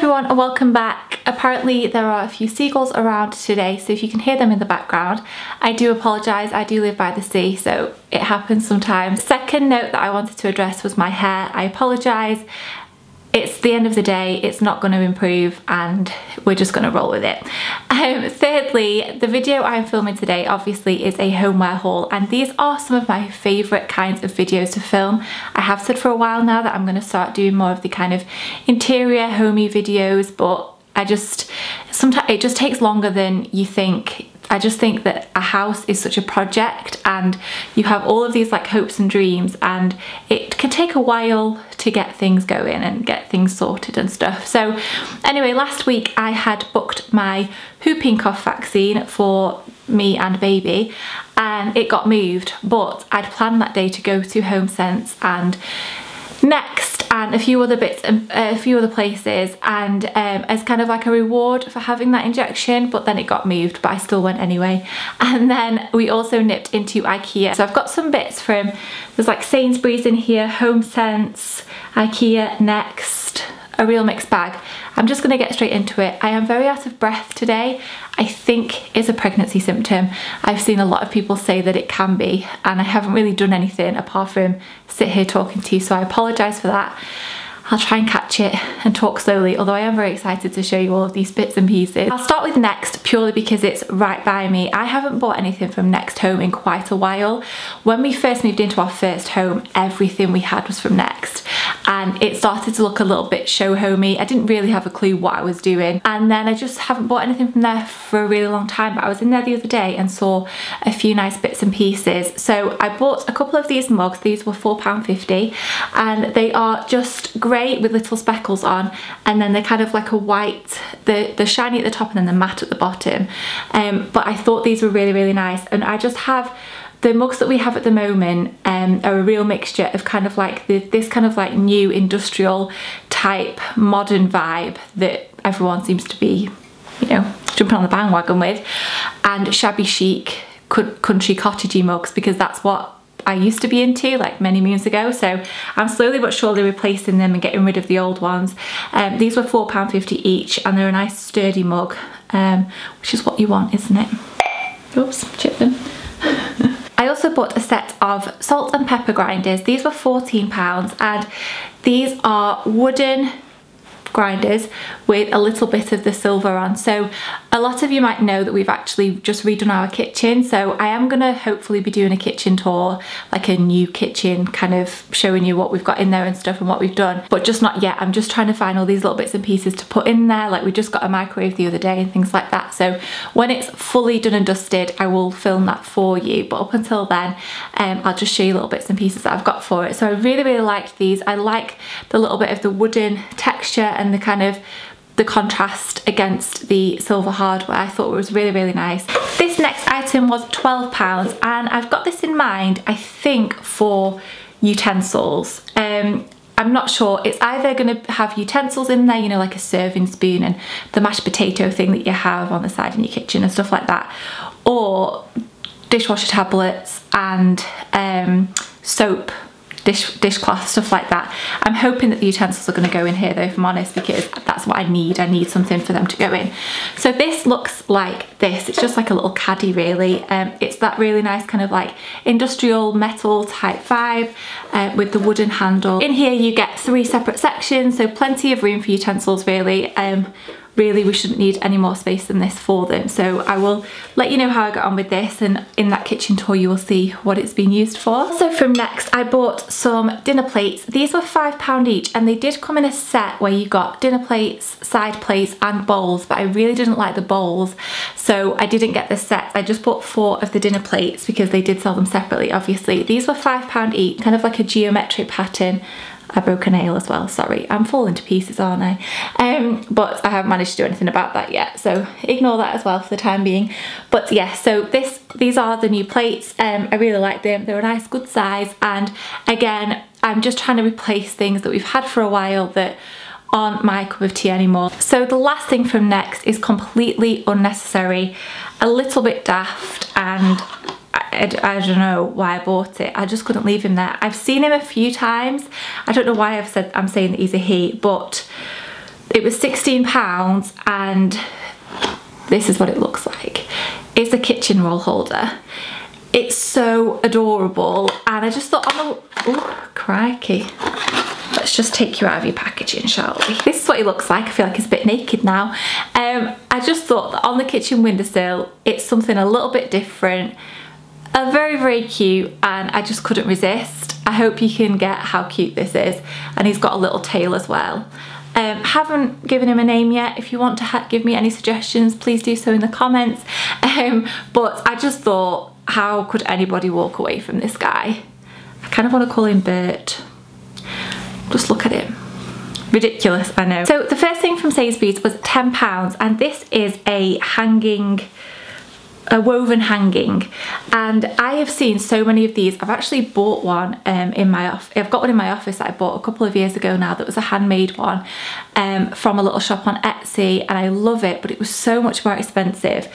everyone and welcome back. Apparently there are a few seagulls around today, so if you can hear them in the background, I do apologise. I do live by the sea, so it happens sometimes. Second note that I wanted to address was my hair. I apologise. It's the end of the day, it's not going to improve and we're just going to roll with it. Thirdly, the video I'm filming today obviously is a homeware haul, and these are some of my favourite kinds of videos to film. I have said for a while now that I'm going to start doing more of the kind of interior homey videos, but sometimes it just takes longer than you think. I just think that a house is such a project and you have all of these like hopes and dreams, and it can take a while to get things going and get things sorted and stuff. So anyway, last week I had booked my whooping cough vaccine for me and baby, and it got moved, but I'd planned that day to go to HomeSense and Next and a few other bits and a few other places, and as kind of like a reward for having that injection, but then it got moved, but I still went anyway. And then we also nipped into IKEA. So I've got some bits from, there's like Sainsburys in here, HomeSense, IKEA, Next, a real mixed bag. I'm just gonna get straight into it. I am very out of breath today. I think it's a pregnancy symptom. I've seen a lot of people say that it can be, and I haven't really done anything apart from sit here talking to you, so I apologise for that. I'll try and catch it and talk slowly, although I am very excited to show you all of these bits and pieces. I'll start with Next purely because it's right by me. I haven't bought anything from Next Home in quite a while. When we first moved into our first home, everything we had was from Next, and it started to look a little bit show homey. I didn't really have a clue what I was doing, and then I just haven't bought anything from there for a really long time. But I was in there the other day and saw a few nice bits and pieces, so I bought a couple of these mugs. These were £4.50 and they are just great with little speckles on, and then they're kind of like a white, the shiny at the top and then the matte at the bottom. But I thought these were really nice, and I just have the mugs that we have at the moment are a real mixture of kind of like this kind of like new industrial type modern vibe that everyone seems to be, you know, jumping on the bandwagon with, and shabby chic country cottagey mugs, because that's what I used to be into like many moons ago. So I'm slowly but surely replacing them and getting rid of the old ones. These were £4.50 each, and they're a nice sturdy mug, which is what you want, isn't it? Oops, chipped them. I also bought a set of salt and pepper grinders. These were £14, and these are wooden grinders with a little bit of the silver on. So a lot of you might know that we've actually just redone our kitchen, so I am gonna hopefully be doing a kitchen tour, like a new kitchen, kind of showing you what we've got in there and stuff and what we've done, but just not yet. I'm just trying to find all these little bits and pieces to put in there. Like we just got a microwave the other day and things like that, so when it's fully done and dusted I will film that for you, but up until then I'll just show you little bits and pieces that I've got for it. So I really liked these. I like the little bit of the wooden texture and the kind of the contrast against the silver hardware. I thought it was really nice. This next item was £12, and I've got this in mind, I think, for utensils. I'm not sure. It's either going to have utensils in there, you know, like a serving spoon and the mashed potato thing that you have on the side in your kitchen and stuff like that, or dishwasher tablets and soap, dishcloth, stuff like that. I'm hoping that the utensils are going to go in here though, if I'm honest, because that's what I need. I need something for them to go in. So this looks like this. It's just like a little caddy really. It's that really nice kind of like industrial metal type vibe with the wooden handle. In here you get 3 separate sections, so plenty of room for utensils really. Really, we shouldn't need any more space than this for them. So I will let you know how I got on with this, and in that kitchen tour you will see what it's been used for. So from Next I bought some dinner plates. These were £5 each, and they did come in a set where you got dinner plates, side plates and bowls, but I really didn't like the bowls, so I didn't get the set. I just bought 4 of the dinner plates because they did sell them separately obviously. These were £5 each, kind of like a geometric pattern. I broke a nail as well, sorry. I'm falling to pieces, aren't I? But I haven't managed to do anything about that yet, so ignore that as well for the time being. But yeah, so these are the new plates. I really like them. They're a nice good size, and again, I'm just trying to replace things that we've had for a while that aren't my cup of tea anymore. So the last thing from Next is completely unnecessary, a little bit daft, and I don't know why I bought it. I just couldn't leave him there. I've seen him a few times. I don't know why I'm saying that he's a he, but It was £16 and this is what it looks like. It's a kitchen roll holder. It's so adorable, and I just thought, oh crikey. Let's just take you out of your packaging, shall we? This is what it looks like. I feel like it's a bit naked now. I just thought that on the kitchen windowsill, it's something a little bit different. Very, very cute, and I just couldn't resist. I hope you can get how cute this is. And he's got a little tail as well. Haven't given him a name yet. If you want to give me any suggestions, please do so in the comments. But I just thought, how could anybody walk away from this guy? I kind of want to call him Bert. Just look at him. Ridiculous, I know. So the first thing from Sainsbury's was £10, and this is a woven hanging, and I have seen so many of these. I've actually bought one in my office. I've got one in my office that I bought a couple of years ago now, that was a handmade one from a little shop on Etsy, and I love it, but it was so much more expensive.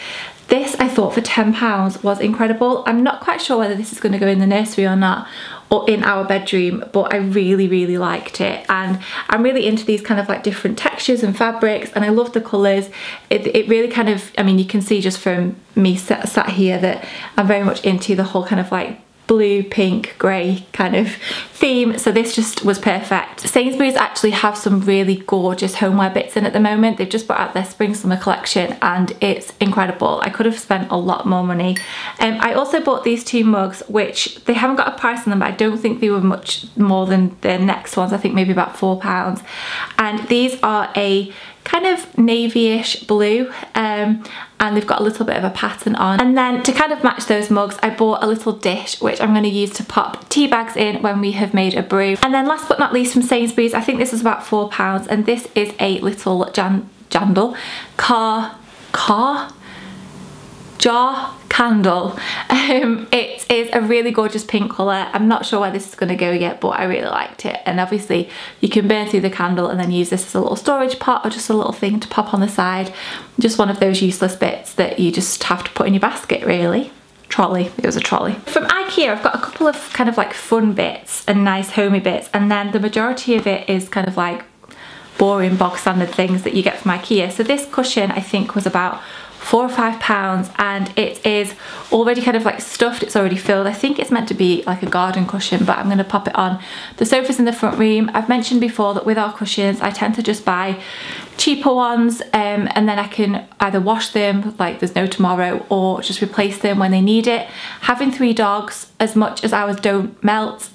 This, I thought, for £10 was incredible. I'm not quite sure whether this is going to go in the nursery or not, or in our bedroom, but I really, really liked it. And I'm really into these kind of like different textures and fabrics, and I love the colours. It really kind of, I mean, you can see just from me sat here that I'm very much into the whole kind of like blue, pink, grey kind of theme, so this just was perfect. Sainsbury's actually have some really gorgeous homeware bits in at the moment. They've just brought out their spring summer collection and it's incredible. I could have spent a lot more money. I also bought these two mugs, which they haven't got a price on them, but I don't think they were much more than the next ones. I think maybe about £4. And these are a kind of navy-ish blue, and they've got a little bit of a pattern on. And then to kind of match those mugs, I bought a little dish which I'm going to use to pop tea bags in when we have made a brew. And then last but not least from Sainsbury's, I think this was about £4, and this is a little jar candle. It is a really gorgeous pink colour. I'm not sure where this is going to go yet, but I really liked it. And obviously you can burn through the candle and then use this as a little storage pot or just a little thing to pop on the side. Just one of those useless bits that you just have to put in your basket, really. Trolley, it was a trolley. From IKEA, I've got a couple of kind of like fun bits and nice homey bits, and then the majority of it is kind of like boring bog standard things that you get from IKEA. So this cushion I think was about £4 or £5, and it is already kind of like stuffed, it's already filled. I think it's meant to be like a garden cushion, but I'm going to pop it on the sofas in the front room. I've mentioned before that with our cushions I tend to just buy cheaper ones, and then I can either wash them like there's no tomorrow or just replace them when they need it. Having 3 dogs, as much as ours don't melt.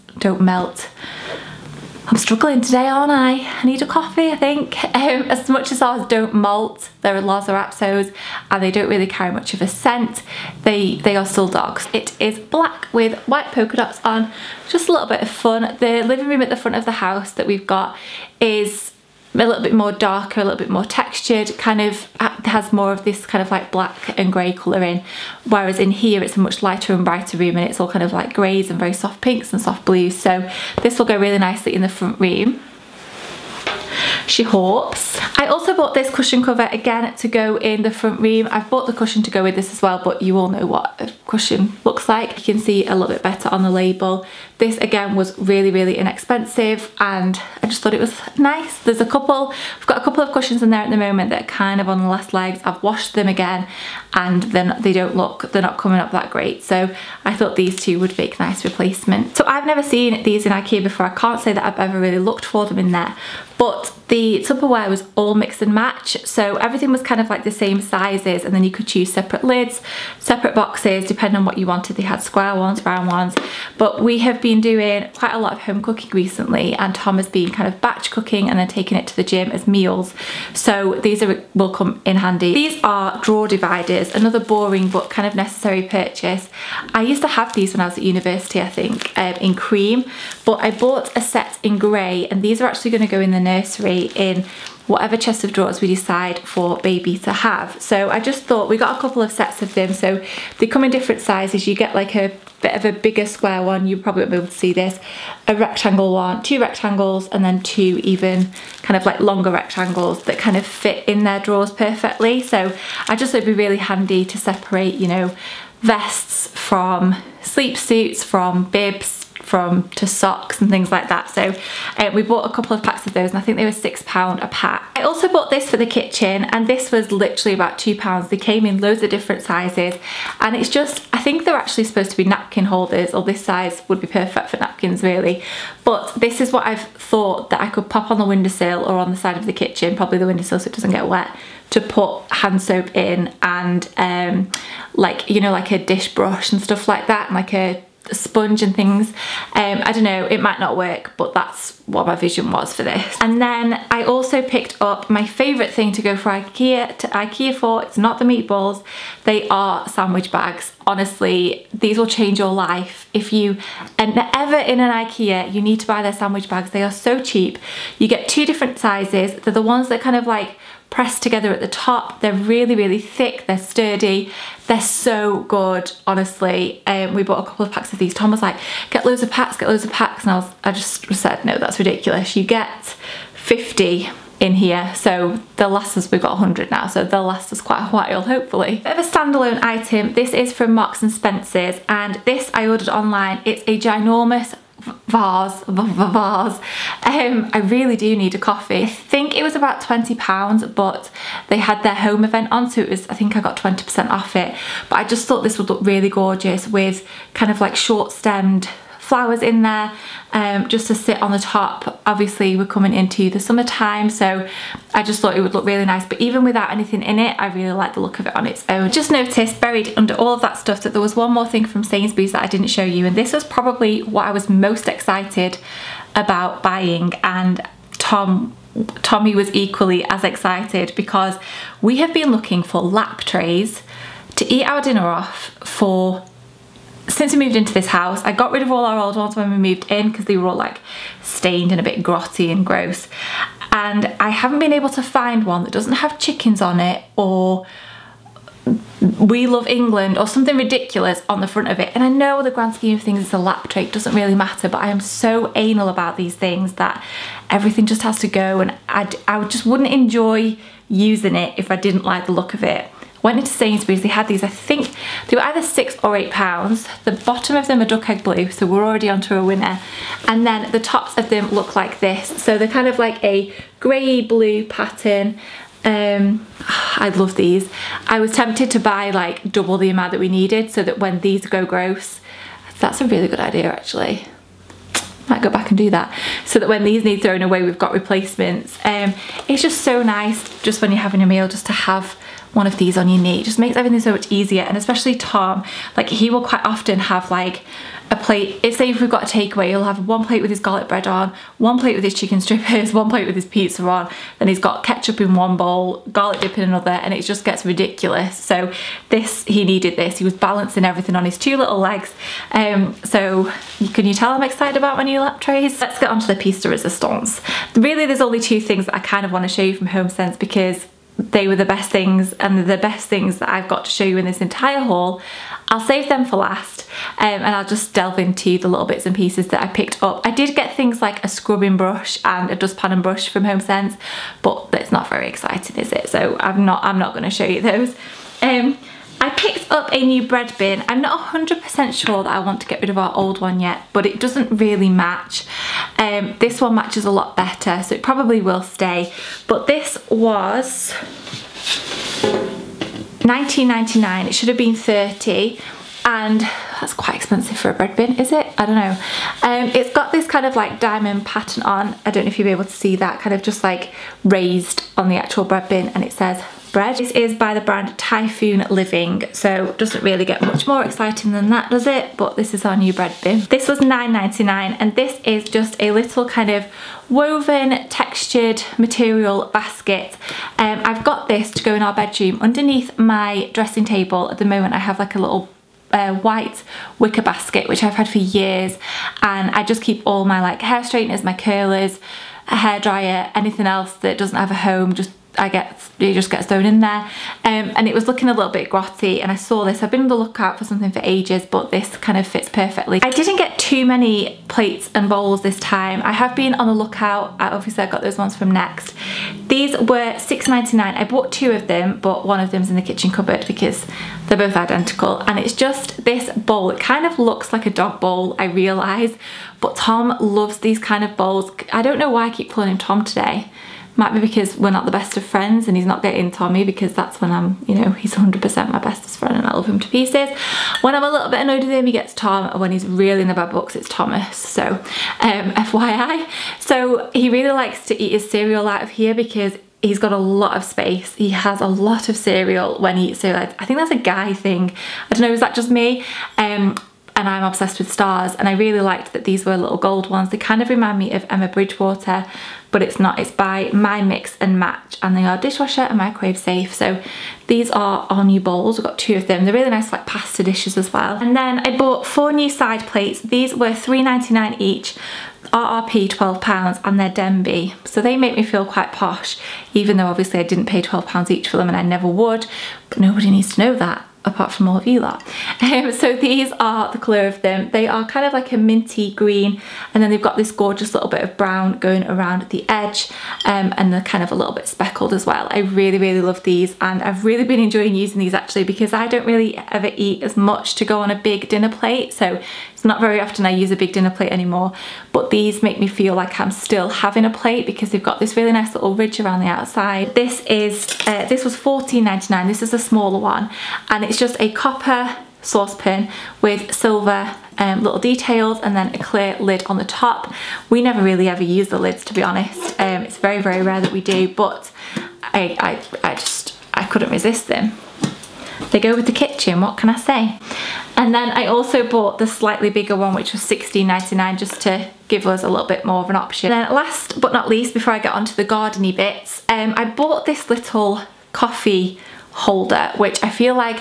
I'm struggling today, aren't I? I need a coffee, I think. As much as ours don't molt, they're Lhasa and they don't really carry much of a scent, they are still dogs. It is black with white polka dots on, just a little bit of fun. The living room at the front of the house that we've got is a little bit more darker, a little bit more textured, kind of has more of this kind of like black and grey colour in, whereas in here it's a much lighter and brighter room and it's all kind of like greys and very soft pinks and soft blues, so this will go really nicely in the front room. She hopes. I also bought this cushion cover again to go in the front room. I've bought the cushion to go with this as well, but you all know what a cushion looks like. You can see a little bit better on the label. This again was really, really inexpensive and I just thought it was nice. There's a couple, we've got a couple of cushions in there at the moment that are kind of on the last legs. I've washed them again and then they're not coming up that great. So I thought these two would make a nice replacement. So I've never seen these in IKEA before. I can't say that I've ever really looked for them in there, but the Tupperware was all mix and match, so everything was kind of like the same sizes, and then you could choose separate lids, separate boxes, depending on what you wanted. They had square ones, round ones, but we have been doing quite a lot of home cooking recently, and Tom has been kind of batch cooking and then taking it to the gym as meals, so these will come in handy. These are drawer dividers, another boring but kind of necessary purchase. I used to have these when I was at university, I think, in cream, but I bought a set in grey, and these are actually going to go in the nursery in whatever chest of drawers we decide for baby to have. So I just thought, we got a couple of sets of them, so they come in different sizes. You get like a bit of a bigger square one, you probably won't be able to see this, a rectangle one, 2 rectangles, and then 2 even kind of like longer rectangles that kind of fit in their drawers perfectly. So I just thought it'd be really handy to separate, you know, vests from sleep suits, from bibs, to socks and things like that. So we bought a couple of packs of those, and I think they were £6 a pack. I also bought this for the kitchen, and this was literally about £2. They came in loads of different sizes, and it's just, I think they're actually supposed to be napkin holders, or this size would be perfect for napkins really. But this is what I've thought that I could pop on the windowsill or on the side of the kitchen, probably the windowsill so it doesn't get wet, to put hand soap in, and like, you know, like a dish brush and stuff like that, and like a sponge and things. I don't know, it might not work, but that's what my vision was for this. And then I also picked up my favourite thing to go for IKEA for. It's not the meatballs, they are sandwich bags. Honestly, these will change your life. If you are ever in an IKEA, you need to buy their sandwich bags. They are so cheap. You get 2 different sizes. They're the ones that kind of like press together at the top. They're really, really thick, they're sturdy, they're so good, honestly. We bought a couple of packs of these. Tom was like, get loads of packs, and I just said, no, that's ridiculous. You get 50 in here, so they'll last us. We've got 100 now, so they'll last us quite a while, hopefully. Bit of a standalone item. This is from Marks and Spencer's, and this I ordered online. It's a ginormous vase. I really do need a coffee. I think it was about £20, but they had their home event on, so it was, I think I got 20% off it. But I just thought this would look really gorgeous with kind of like short stemmed flowers in there, just to sit on the top. Obviously we're coming into the summertime, so I just thought it would look really nice. But even without anything in it, I really like the look of it on its own. Just noticed buried under all of that stuff that there was one more thing from Sainsbury's that I didn't show you, and this was probably what I was most excited about buying, and Tommy was equally as excited, because we have been looking for lap trays to eat our dinner off since we moved into this house. I got rid of all our old ones when we moved in because they were all like stained and a bit grotty and gross, and I haven't been able to find one that doesn't have chickens on it or "We Love England" or something ridiculous on the front of it. And I know the grand scheme of things it's a lap tray, it doesn't really matter, but I am so anal about these things that everything just has to go, and I just wouldn't enjoy using it if I didn't like the look of it. Went into Sainsbury's, they had these, I think they were either £6 or £8. The bottom of them are duck egg blue, so we're already onto a winner. And then the tops of them look like this. So they're kind of like a grey blue pattern. I love these. I was tempted to buy like double the amount that we needed, so that when these go gross, that's a really good idea actually. Might go back and do that, so that when these need thrown away, we've got replacements. It's just so nice, just when you're having a meal, just to have one of these on your knee. It just makes everything so much easier. And especially Tom, like he will quite often have like a plate. Say if we've got a takeaway, he'll have one plate with his garlic bread on, one plate with his chicken strippers, one plate with his pizza on, then he's got ketchup in one bowl, garlic dip in another, and it just gets ridiculous. So he needed this. He was balancing everything on his 2 little legs. So can you tell I'm excited about my new lap trays? Let's get on to the piece de resistance. Really, there's only 2 things that I kind of want to show you from HomeSense, because they were the best things, and they're the best things that I've got to show you in this entire haul. I'll save them for last, and I'll just delve into the little bits and pieces that I picked up. I did get things like a scrubbing brush and a dustpan and brush from HomeSense, but that's not very exciting, is it? So I'm not going to show you those. I picked up a new bread bin. I'm not 100% sure that I want to get rid of our old one yet, but it doesn't really match. This one matches a lot better, so it probably will stay. But this was £19.99. It should have been £30, and that's quite expensive for a bread bin, is it? I don't know. It's got this kind of like diamond pattern on. I don't know if you'll be able to see that, kind of just like raised on the actual bread bin, and it says bread. This is by the brand Typhoon Living, so it doesn't really get much more exciting than that, does it? But this is our new bread bin. This was £9.99, and this is just a little kind of woven textured material basket. I've got this to go in our bedroom underneath my dressing table. At the moment I have like a little white wicker basket which I've had for years, and I just keep all my like hair straighteners, my curlers, a hairdryer, anything else that doesn't have a home, just it just gets thrown in there. And it was looking a little bit grotty, and I saw this. I've been on the lookout for something for ages, but this kind of fits perfectly. I didn't get too many plates and bowls this time. I have been on the lookout. Obviously I got those ones from Next. These were £6.99. I bought 2 of them, but one of them's in the kitchen cupboard because they're both identical. And it's just this bowl. It kind of looks like a dog bowl, I realise, but Tom loves these kind of bowls. I don't know why I keep calling him Tom today. Might be because we're not the best of friends and he's not getting Tommy, because that's when I'm, you know, he's 100% my bestest friend and I love him to pieces. When I'm a little bit annoyed with him, he gets Tom, and when he's really in the bad books, it's Thomas. So, FYI. So he really likes to eat his cereal out of here because he's got a lot of space. He has a lot of cereal when he eats cereal. I think that's a guy thing. I don't know, is that just me? And I'm obsessed with stars, and I really liked that these were little gold ones. They kind of remind me of Emma Bridgewater, but it's not. It's by My Mix and Match, and they are dishwasher and microwave safe. So these are our new bowls. We've got 2 of them. They're really nice, like pasta dishes as well. And then I bought 4 new side plates. These were £3.99 each, RRP £12, and they're Denby. So they make me feel quite posh, even though obviously I didn't pay £12 each for them, and I never would, but nobody needs to know that, apart from all of you lot. So these are the colour of them. They are kind of like a minty green, and then they've got this gorgeous little bit of brown going around the edge, and they're kind of a little bit speckled as well. I really, really love these, and I've really been enjoying using these actually, because I don't really ever eat as much to go on a big dinner plate, so it's not very often I use a big dinner plate anymore, but these make me feel like I'm still having a plate because they've got this really nice little ridge around the outside. This was £14.99. This is a smaller one, and it's just a copper saucepan with silver little details, and then a clear lid on the top. We never really ever use the lids, to be honest. It's very, very rare that we do, but I couldn't resist them. They go with the kitchen, what can I say? And then I also bought the slightly bigger one, which was £16.99, just to give us a little bit more of an option. And then last but not least, before I get onto the gardeny bits, I bought this little coffee holder, which I feel like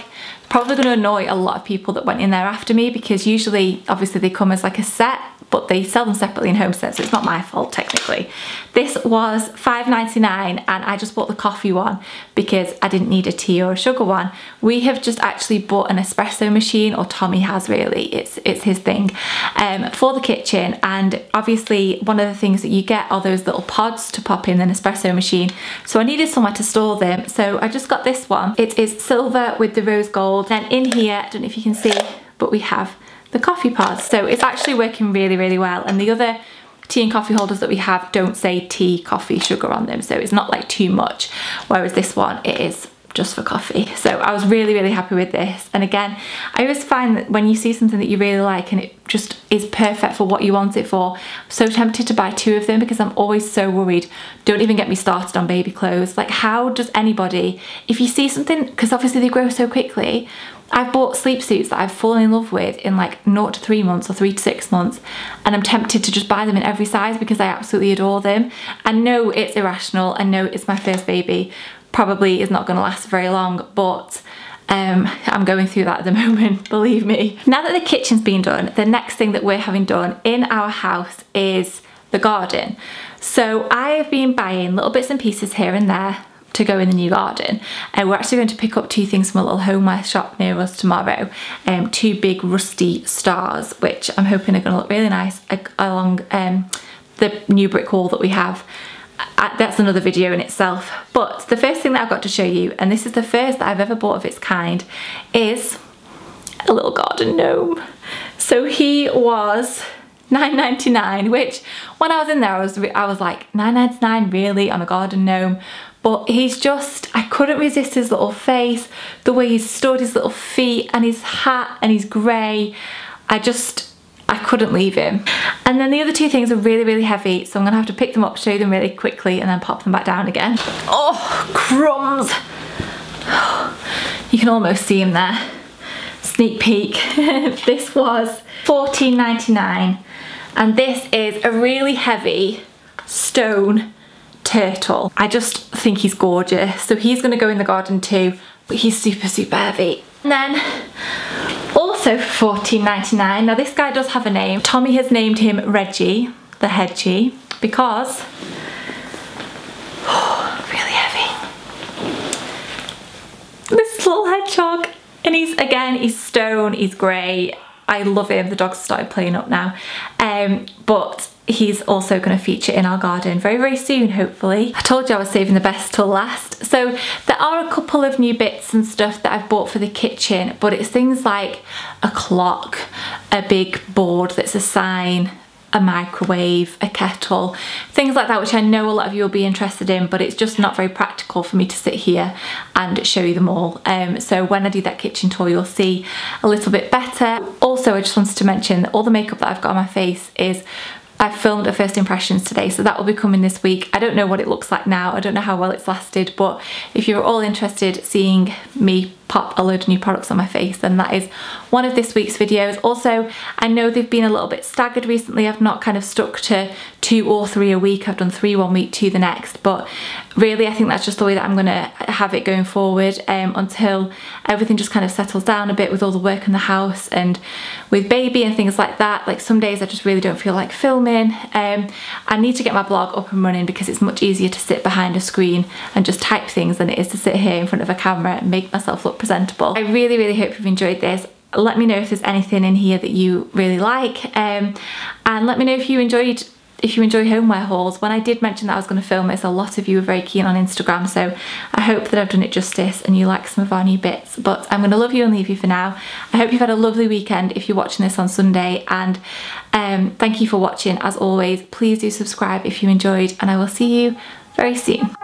probably going to annoy a lot of people that went in there after me, because usually obviously they come as like a set, but they sell them separately in HomeSense, so it's not my fault technically. This was £5.99, and I just bought the coffee one because I didn't need a tea or a sugar one. We have just actually bought an espresso machine, or Tommy has really, it's his thing, for the kitchen, and obviously one of the things that you get are those little pods to pop in an espresso machine, so I needed somewhere to store them, so I just got this one. It is silver with the rose gold. Then in here, I don't know if you can see, but we have the coffee pods, so it's actually working really, really well. And the other tea and coffee holders that we have don't say tea, coffee, sugar on them, so it's not like too much, whereas this one, it is just for coffee. So I was really, really happy with this. And again, I always find that when you see something that you really like and it just is perfect for what you want it for, I'm so tempted to buy 2 of them, because I'm always so worried. Don't even get me started on baby clothes. Like, how does anybody, if you see something, because obviously they grow so quickly, I've bought sleep suits that I've fallen in love with in like 0 to 3 months or 3 to 6 months, and I'm tempted to just buy them in every size because I absolutely adore them. I know it's irrational, I know it's my first baby, probably is not going to last very long, but I'm going through that at the moment, believe me. Now that the kitchen's been done, the next thing that we're having done in our house is the garden. So I've been buying little bits and pieces here and there to go in the new garden, and we're actually going to pick up 2 things from a little homeware shop near us tomorrow. 2 big rusty stars, which I'm hoping are going to look really nice along the new brick wall that we have. That's another video in itself, but the first thing that I've got to show you, and this is the first that I've ever bought of its kind, is a little garden gnome. So he was £9.99, which when I was in there I was like, £9.99 really on a garden gnome? But he's just, I couldn't resist his little face, the way he's stood, his little feet and his hat, and he's grey. I couldn't leave him. And then the other 2 things are really, really heavy, so I'm gonna have to pick them up, show you them really quickly, and then pop them back down again. Oh, crumbs. You can almost see him there. Sneak peek. This was £14.99, and this is a really heavy stone turtle. I just think he's gorgeous. So he's gonna go in the garden too, but he's super, super heavy. And then also for £14.99, now this guy does have a name. Tommy has named him Reggie, the Hedgie, because really heavy. this little hedgehog, and he's stone, he's grey. I love him. The dogs started playing up now, but he's also going to feature in our garden very, very soon, hopefully. I told you I was saving the best till last. So there are a couple of new bits and stuff that I've bought for the kitchen, but it's things like a clock, a big board that's a sign, a microwave, a kettle, things like that, which I know a lot of you will be interested in, but it's just not very practical for me to sit here and show you them all. So when I do that kitchen tour, you'll see a little bit better. Also, I just wanted to mention that all the makeup that I've got on my face is, I filmed a first impressions today, so that will be coming this week. I don't know what it looks like now, I don't know how well it's lasted, but if you're all interested seeing me pop a load of new products on my face, then that is one of this week's videos. Also, I know they've been a little bit staggered recently. I've not kind of stuck to 2 or 3 a week. I've done 3 one week, 2 the next, but really I think that's just the way that I'm gonna have it going forward, until everything just kind of settles down a bit with all the work in the house and with baby and things like that. Like some days I just really don't feel like filming. I need to get my blog up and running because it's much easier to sit behind a screen and just type things than it is to sit here in front of a camera and make myself look presentable. I really, really hope you've enjoyed this. Let me know if there's anything in here that you really like, and let me know if you enjoy homeware hauls. When I did mention that I was going to film this, a lot of you were very keen on Instagram, so I hope that I've done it justice and you like some of our new bits. But I'm going to love you and leave you for now. I hope you've had a lovely weekend if you're watching this on Sunday, and thank you for watching. As always, please do subscribe if you enjoyed, and I will see you very soon.